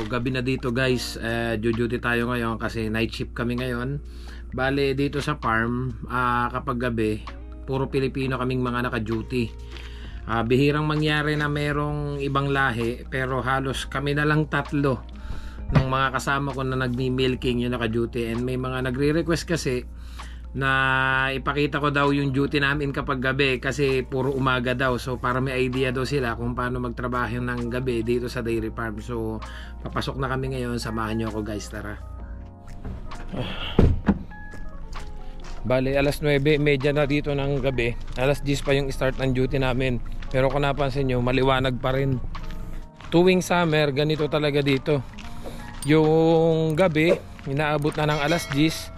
gabi na dito guys. Duty tayo ngayon kasi night shift kami ngayon. Bale dito sa farm, kapag gabi, puro Pilipino kaming mga naka-duty. Bihirang mangyari na merong ibang lahi, pero halos kami na lang tatlo ng mga kasama ko na nagmi-milking yung naka-duty. And may mga nagre-request kasi na ipakita ko daw yung duty namin kapag gabi kasi puro umaga daw, so para may idea daw sila kung paano magtrabaho ng gabi dito sa dairy farm. So papasok na kami ngayon, samahan nyo ako guys, tara. Bale alas 9:30 na dito ng gabi, alas 10 pa yung start ng duty namin, pero kung napansin nyo maliwanag pa rin. Tuwing summer ganito talaga dito, yung gabi inaabot na ng alas 10,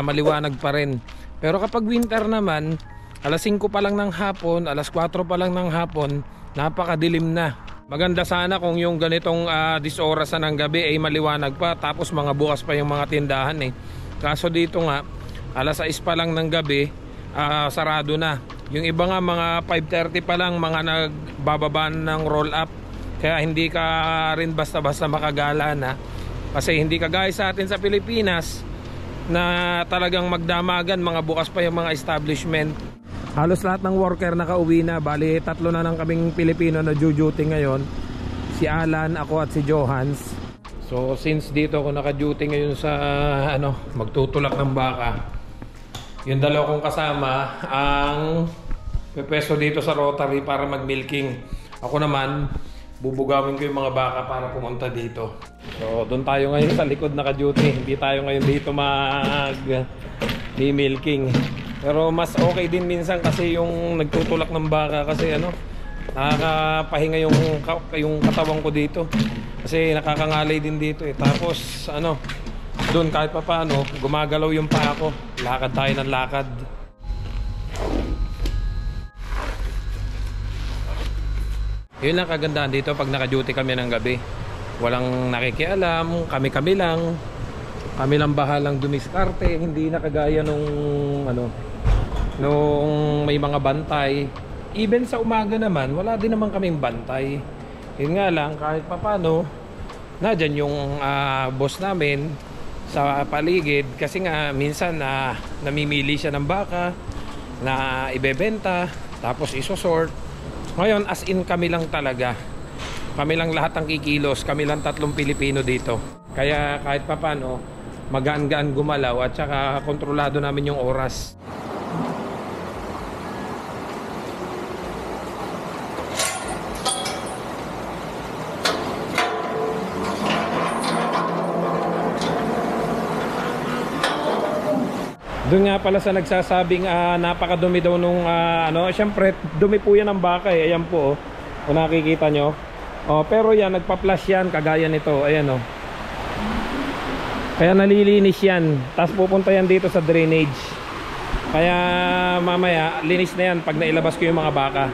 maliwanag pa rin. Pero kapag winter naman, alas 5 pa lang ng hapon, alas 4 pa lang ng hapon, napakadilim na. Maganda sana kung yung ganitong 10 oras na ng gabi ay maliwanag pa, tapos mga bukas pa yung mga tindahan eh. Kaso dito nga, alas 6 pa lang ng gabi, sarado na. Yung iba nga mga 5:30 pa lang mga nagbababa ng roll up. Kaya hindi ka rin basta-basta makagala na. Kasi hindi kagaya sa atin sa Pilipinas na talagang magdamagan, mga bukas pa yung mga establishment. Halos lahat ng worker nakauwi na. Bali tatlo na lang kaming Pilipino na duty ngayon, si Alan, ako at si Johans. So since dito ako naka-duty ngayon sa magtutulak ng baka, yung dalawa kong kasama ang pwesto dito sa rotary para mag-milking. Ako naman bubugawin ko yung mga baka para pumunta dito. So doon tayo ngayon sa likod naka-duty. Hindi tayo ngayon dito mag-milking. Pero mas okay din minsan kasi yung nagtutulak ng baka, kasi nakakapahinga yung katawan ko dito. Kasi nakakangalay din dito eh. Tapos doon kahit pa paano gumagalaw yung paa ko. Lakad tayo ng lakad. Yun lang kagandahan dito pag naka-duty kami ng gabi. Walang nakikialam, kami lang bahalang dumiskarte. Hindi na kagaya nung may mga bantay. Even sa umaga naman, wala din naman kaming bantay. Yun nga lang, kahit papano nadyan yung boss namin sa paligid. Kasi nga minsan namimili siya ng baka na ibebenta, tapos isosort. Ngayon as in kami lang talaga, kami lang lahat ang kikilos, kami lang tatlong Pilipino dito. Kaya kahit papano magaan-gaan gumalaw at saka kontrolado namin yung oras. Doon nga pala sa nagsasabing napakadumi daw nung syempre dumi po yan ng baka eh. Ayan po kung nakikita nyo. Pero yan nagpa-flush yan kagaya nito. Ayan Kaya nalilinis yan. Tapos pupunta yan dito sa drainage. Kaya mamaya linis na yan pag nailabas ko yung mga baka.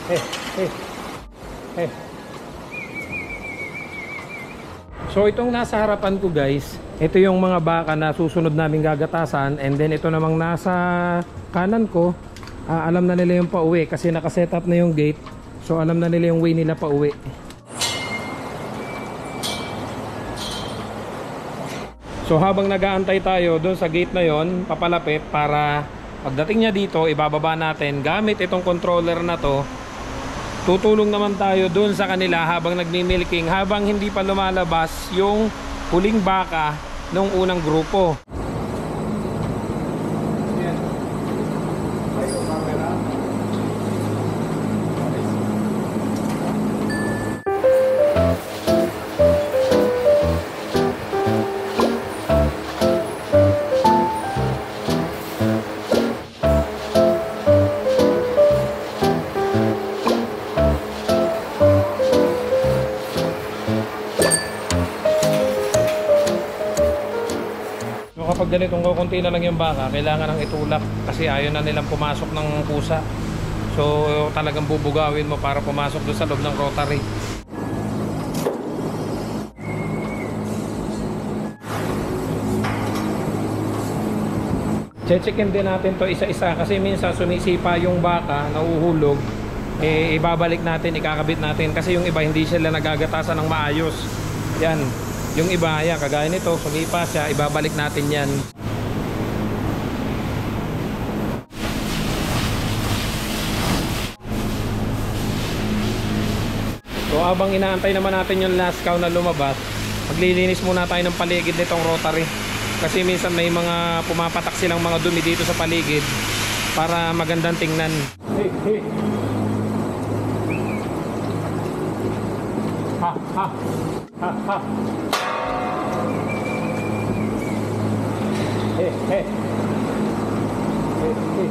Eh, eh, eh. So itong nasa harapan ko guys, ito yung mga baka na susunod naming gagatasan. And then ito namang nasa kanan ko, alam na nila yung pauwi kasi nakaset up na yung gate. So alam na nila yung way nila pauwi. So habang nag-aantay tayo doon sa gate na yon, papalapit para pagdating niya dito, ibababa natin gamit itong controller na to. Tutulong naman tayo doon sa kanila habang nagmi-milking, habang hindi pa lumalabas yung huling baka nung unang grupo. Kapag ganitong kukunti na lang yung baka, kailangan ng itulak kasi ayaw na nilang pumasok ng pusa. So talagang bubugawin mo para pumasok doon sa loob ng rotary. Checkin din natin to isa-isa kasi minsan sumisipa yung baka, nauhulog. Ibabalik natin, ikakabit natin kasi yung iba hindi sila nagagatasan ng maayos. Yan. Yung iba, yan, kagaya nito, sumipa siya, ibabalik natin yan. So habang inaantay naman natin yung last cow na lumabas, maglilinis muna tayo ng paligid nitong rotary. Kasi minsan may mga pumapatak silang mga dumi dito sa paligid para magandang tingnan. Hey, hey. Ha, ha, ha, ha. Hey, hey. Hey, hey.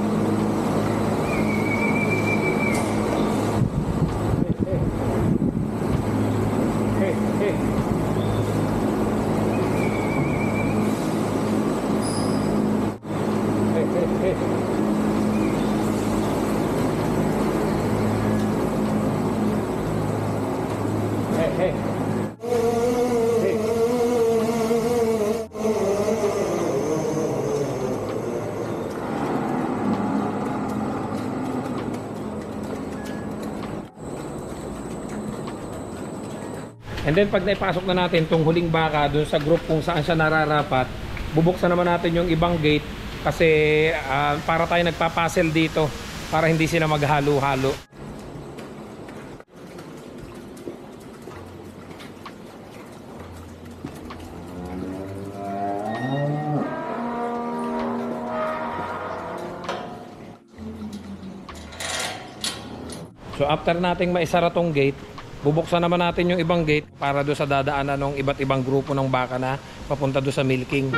Hey, hey. Hey, hey, hey. Hey, hey. And then pag naipasok na natin itong huling baka dun sa group kung saan siya nararapat, bubuksan naman natin yung ibang gate kasi para tayo nagpapassel dito para hindi sila maghalo-halo. So after nating maisara tong gate, bubuksan naman natin yung ibang gate para doon sa dadaanan ng iba't ibang grupo ng baka na papunta doon sa milking.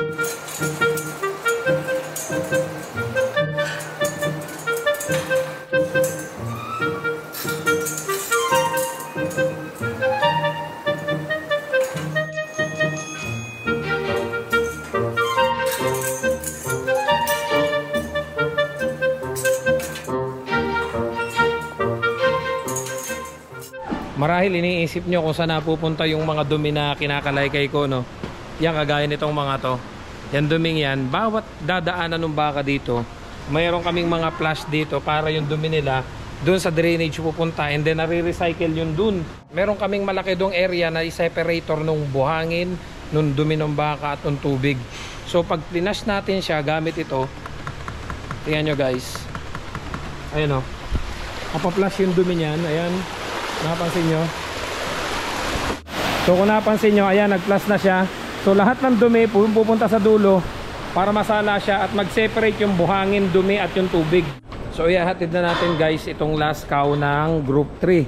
Marahil iniisip nyo kung saan napupunta yung mga dumi na kinakalaykay ko, no? Yan, kagaya nitong mga to. Yan duming yan, bawat dadaanan ng baka dito, mayroon kaming mga flash dito para yung dumi nila dun sa drainage pupunta, and then nare-recycle yun dun. Meron kaming malaki dong area na i-separator nung buhangin, nung dumi ng baka at nung tubig. So pag plinash natin siya gamit ito, tingnan nyo guys, ayun o, kapaplush yung dumi niyan, ayan. Napansin nyo? So kung napansin nyo, ayan, nag-plus na siya. So lahat ng dumi pupunta sa dulo para masala siya at mag-separate yung buhangin, dumi at yung tubig. So ihahatid na natin guys itong last cow ng group 3.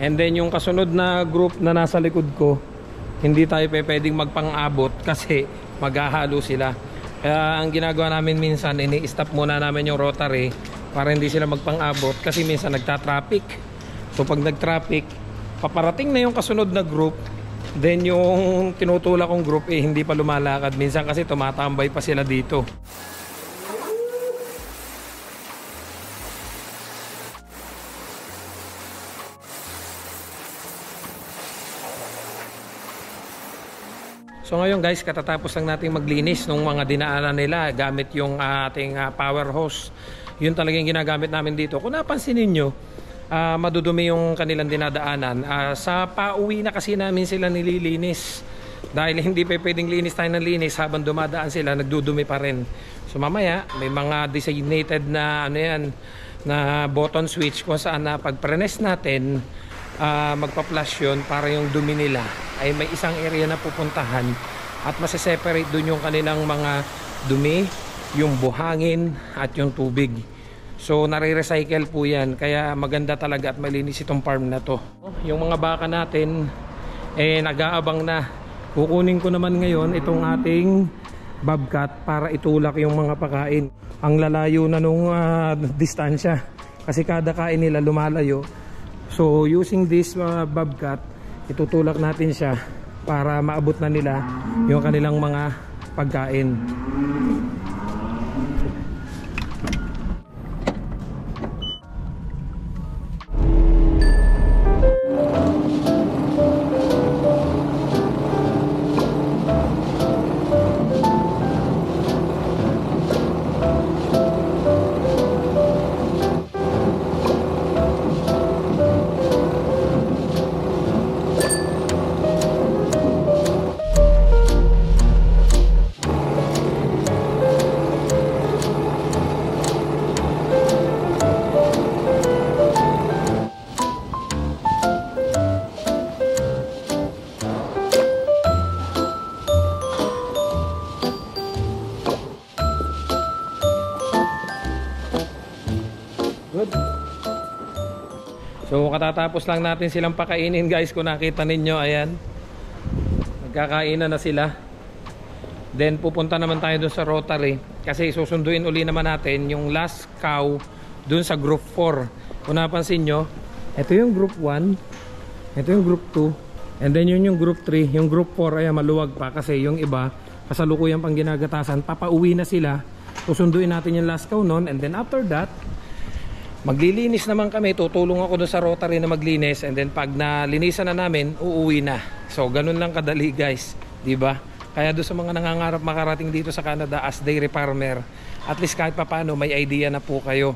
And then yung kasunod na group na nasa likod ko, hindi tayo pwedeng magpang-abot kasi maghahalo sila. Kaya ang ginagawa namin minsan, ini-stop muna namin yung rotary para hindi sila magpang-abot kasi minsan nagta-traffic. So pag nag-traffic, paparating na yung kasunod na group, then yung tinutulak kong group hindi pa lumalakad. Minsan kasi tumatambay pa sila dito. So ngayon guys, katatapos lang natin maglinis ng mga dinaanan nila gamit yung ating power hose. Yun talaga yung ginagamit namin dito. Kung napansin niyo, madudumi yung kanilang dinadaanan. Sa pauwi na kasi namin sila nililinis. Dahil hindi pa pwedeng linis tayo ng linis habang dumadaan sila, nagdudumi pa rin. So mamaya, may mga designated na na button switch kung saan na pag prenes natin, magpa-flash yun para yung dumi nila ay may isang area na pupuntahan at masiseparate dun yung kanilang mga dumi, yung buhangin at yung tubig. So nare-recycle po yan, kaya maganda talaga at malinis itong farm na to. Yung mga baka natin nag-aabang na. Kukunin ko naman ngayon itong ating bobcat para itulak yung mga pakain. Ang lalayo na nung distansya kasi kada kain nila lumalayo. So using this bobcat, itutulak natin siya para maabot na nila yung kanilang mga pagkain. So katatapos lang natin silang pakainin guys. Kung nakita ninyo, ayan, nagkakainan na sila. Then pupunta naman tayo dun sa Rotary kasi susunduin uli naman natin yung last cow dun sa group 4. Kung napansin nyo, ito yung group 1, ito yung group 2, and then yun yung group 3. Yung group 4 ay maluwag pa kasi yung iba kasalukuyan pang ginagatasan. Papauwi na sila. Susunduin natin yung last cow nun, and then after that maglilinis naman kami. Tutulong ako doon sa Rotary na maglinis, and then pag nalinisan na namin, uuwi na. So ganun lang kadali guys, di ba? Kaya doon sa mga nangangarap makarating dito sa Canada as dairy farmer, at least kahit papaano may idea na po kayo.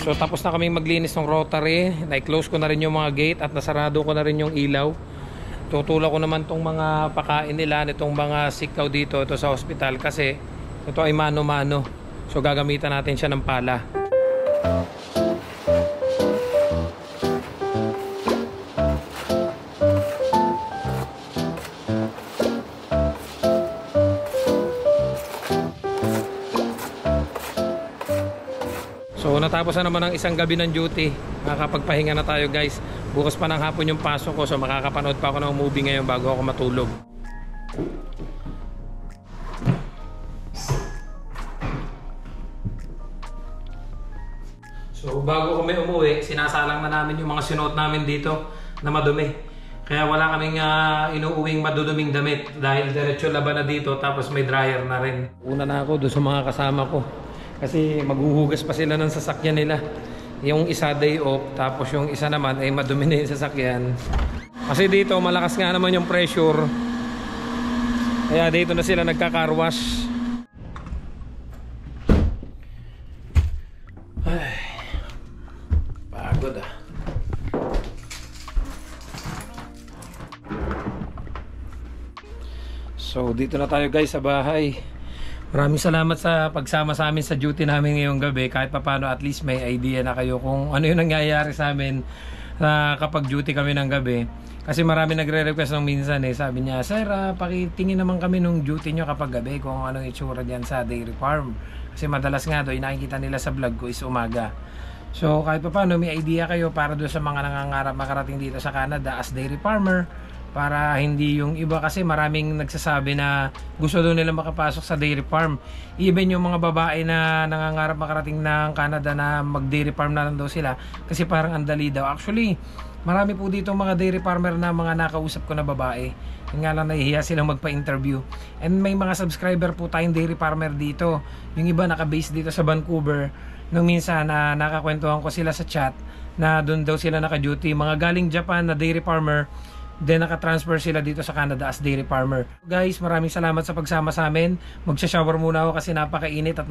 So tapos na kaming maglinis ng Rotary, na-close ko na rin yung mga gate at nasarado ko na rin yung ilaw. Tutulak ko naman tong mga pakain nila nitong mga sick cow dito ito sa hospital kasi ito ay mano-mano. So gagamitan natin siya ng pala. So natapos na naman ang isang gabi ng duty. Makakapagpahinga na tayo guys. Bukas pa ng hapon yung pasok ko, so makakapanood pa ako ng movie ngayon bago ako matulog. So bago kami umuwi, sinasalang na namin yung mga sinuot namin dito na madumi. Kaya wala kaming inuuwing maduduming damit dahil diretso laban na dito, tapos may dryer na rin. Una na ako doon sa mga kasama ko kasi maghuhugas pa sila ng sasakyan nila. Yung isa day off, tapos yung isa naman ay madumi na yung sasakyan. Kasi dito malakas nga naman yung pressure, kaya dito na sila nagka-carwash. Ay, pagod ah. So dito na tayo guys sa bahay. Maraming salamat sa pagsama sa amin sa duty namin ngayong gabi. Kahit papano at least may idea na kayo kung ano yung nangyayari sa amin kapag duty kami ng gabi. Kasi marami nagre-request ng minsan sabi niya, "Sir, pakitingin naman kami nung duty nyo kapag gabi kung anong itsura dyan sa dairy farm." Kasi madalas nga doon, nakikita nila sa vlog ko is umaga. So kahit papano may idea kayo para doon sa mga nangangarap makarating dito sa Canada as dairy farmer. Para hindi yung iba, kasi maraming nagsasabi na gusto doon nila makapasok sa dairy farm. Even yung mga babae na nangangarap makarating ng Canada na mag dairy farm na lang daw sila kasi parang andali daw. Actually, marami po dito mga dairy farmer na mga nakausap ko na babae. Yung nga lang nahihiya silang magpa-interview. And may mga subscriber po tayong dairy farmer dito. Yung iba naka-base dito sa Vancouver. nung minsan na nakakwentuhan ko sila sa chat na doon daw sila naka-duty, mga galing Japan na dairy farmer, then naka-transfer sila dito sa Canada as dairy farmer. Guys, maraming salamat sa pagsama sa amin. Magsha-shower muna ako kasi napakainit at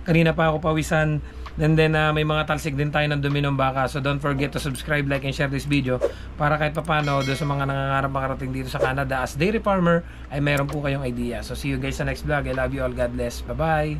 kanina pa ako pawisan. And then may mga talsik din tayo ng dumi ng baka. So don't forget to subscribe, like, and share this video para kahit papano doon sa mga nangangarap makarating dito sa Canada as dairy farmer ay meron po kayong idea. So see you guys sa next vlog. I love you all. God bless. Bye-bye.